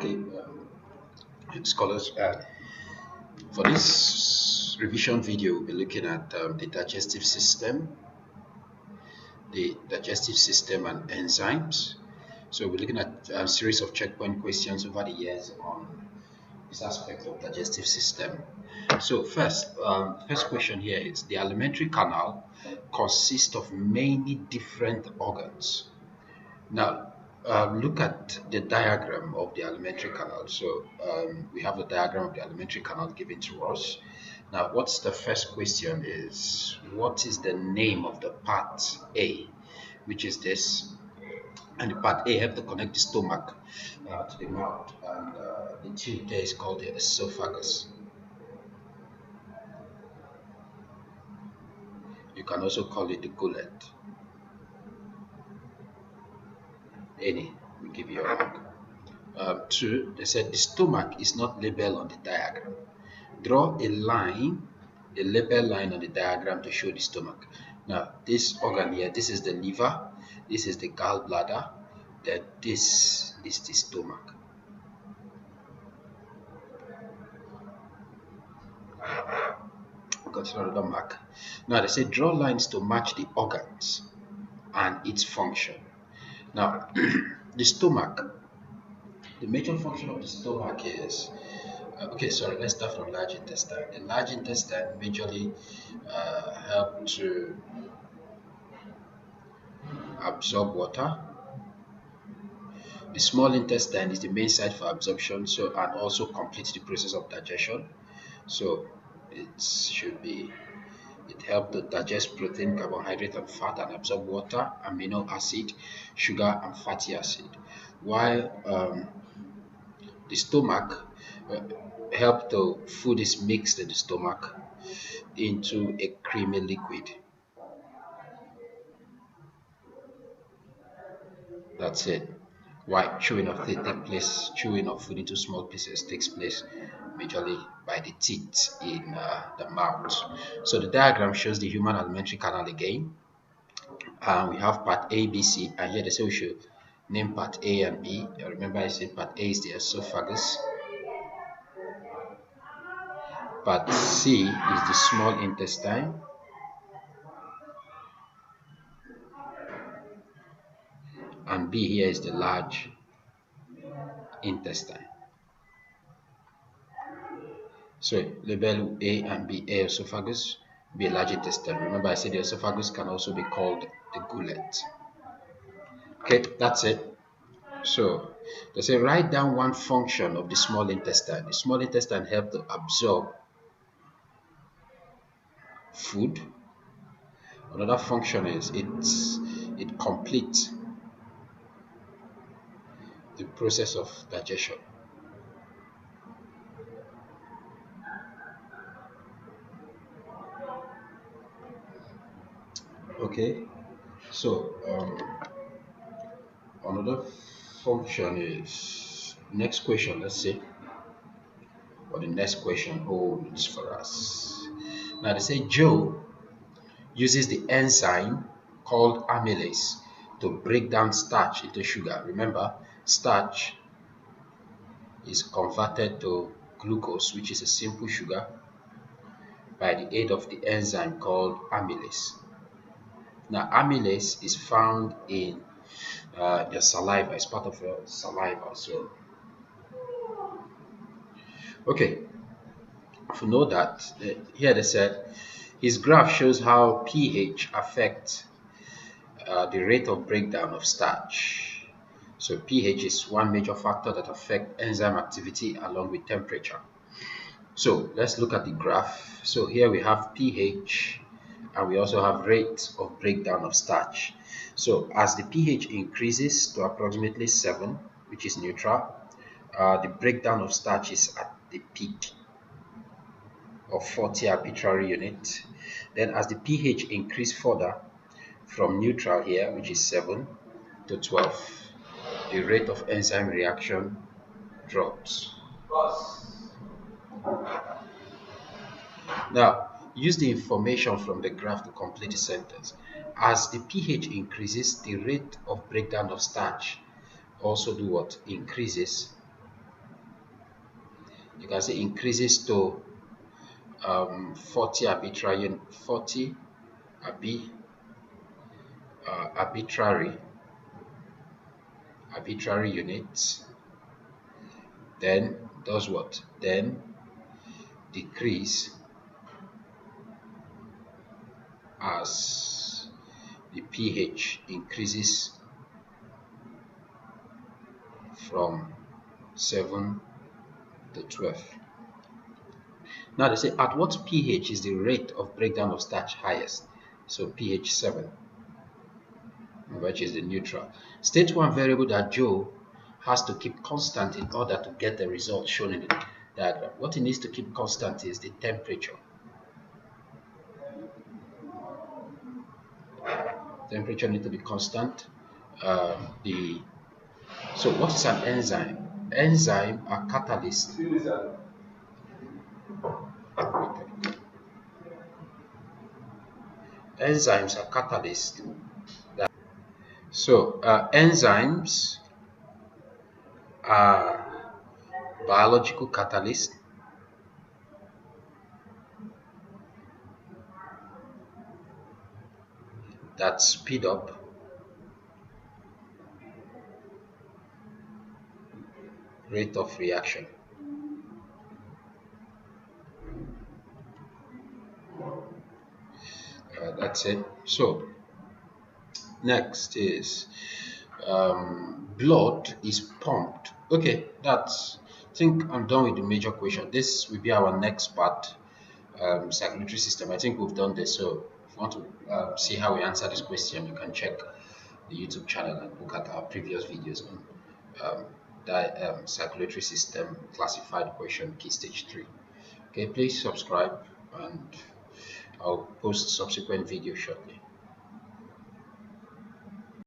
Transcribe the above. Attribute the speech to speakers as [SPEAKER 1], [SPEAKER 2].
[SPEAKER 1] Okay, scholars, for this revision video, we'll be looking at the digestive system and enzymes. So we're looking at a series of checkpoint questions over the years on this aspect of digestive system. So first question here is: the alimentary canal consists of many different organs. Now, look at the diagram of the alimentary canal. So we have the diagram of the alimentary canal given to us. Now, what's the first question is, what is the name of the part A, which is this? And the part A helps to connect the stomach to the mouth. And the tube there is called the esophagus. You can also call it the gullet. Any, we give you a mark. Two, they said the stomach is not labeled on the diagram. Draw a label line on the diagram to show the stomach. Now, this organ here, this is the liver, this is the gallbladder, then this is the stomach. Got another mark. Now, they say draw lines to match the organs and its function. Now, the stomach, the major function of the stomach is let's start from large intestine. The large intestine majorly help to absorb water. The small intestine is the main site for absorption, and also completes the process of digestion. So it helps to digest protein, carbohydrate, and fat, and absorb water, amino acid, sugar, and fatty acid. While the stomach help the food is mixed in the stomach into a creamy liquid. That's it. While chewing of food into small pieces takes place majorly by the teeth in the mouth. So the diagram shows the human alimentary canal again. We have part A, B, C, and here they say we should name part A and B. Remember I said part A is the esophagus. Part C is the small intestine. And B here is the large intestine. So label A and B: A esophagus, B large intestine. Remember I said the esophagus can also be called the gullet. Okay, that's it. So they say write down one function of the small intestine. The small intestine helps to absorb food. Another function is it completes the process of digestion. Okay, so another function is next question. Let's see what the next question holds for us. Now they say Joe uses the enzyme called amylase to break down starch into sugar. Remember, starch is converted to glucose, which is a simple sugar, by the aid of the enzyme called amylase. Now, amylase is found in your saliva. It's part of your saliva. So, okay, if you know that, here they said his graph shows how pH affects the rate of breakdown of starch. So pH is one major factor that affects enzyme activity along with temperature. So let's look at the graph. So here we have pH and we also have rate of breakdown of starch. So as the pH increases to approximately 7, which is neutral, the breakdown of starch is at the peak of 40 arbitrary units. Then as the pH increases further from neutral here, which is 7, to 12, the rate of enzyme reaction drops. Now, use the information from the graph to complete the sentence. As the pH increases, the rate of breakdown of starch also increases you can say increases to 40 abi, arbitrary units, then does what? Then decrease as the pH increases from 7 to 12. Now they say at what pH is the rate of breakdown of starch highest? So pH 7, which is the neutral. State one variable that Joe has to keep constant in order to get the result shown in the diagram. What he needs to keep constant is the temperature. Temperature needs to be constant. So what is an enzyme? Enzyme are catalysts. Enzymes are catalysts. So enzymes are biological catalysts that speed up rate of reaction. That's it. So next is blood is pumped. Okay, that's, I think I'm done with the major question. This will be our next part, circulatory system. I think we've done this. So if you want to see how we answer this question, you can check the YouTube channel and look at our previous videos on circulatory system classified question key stage 3. Okay, please subscribe and I'll post subsequent videos shortly.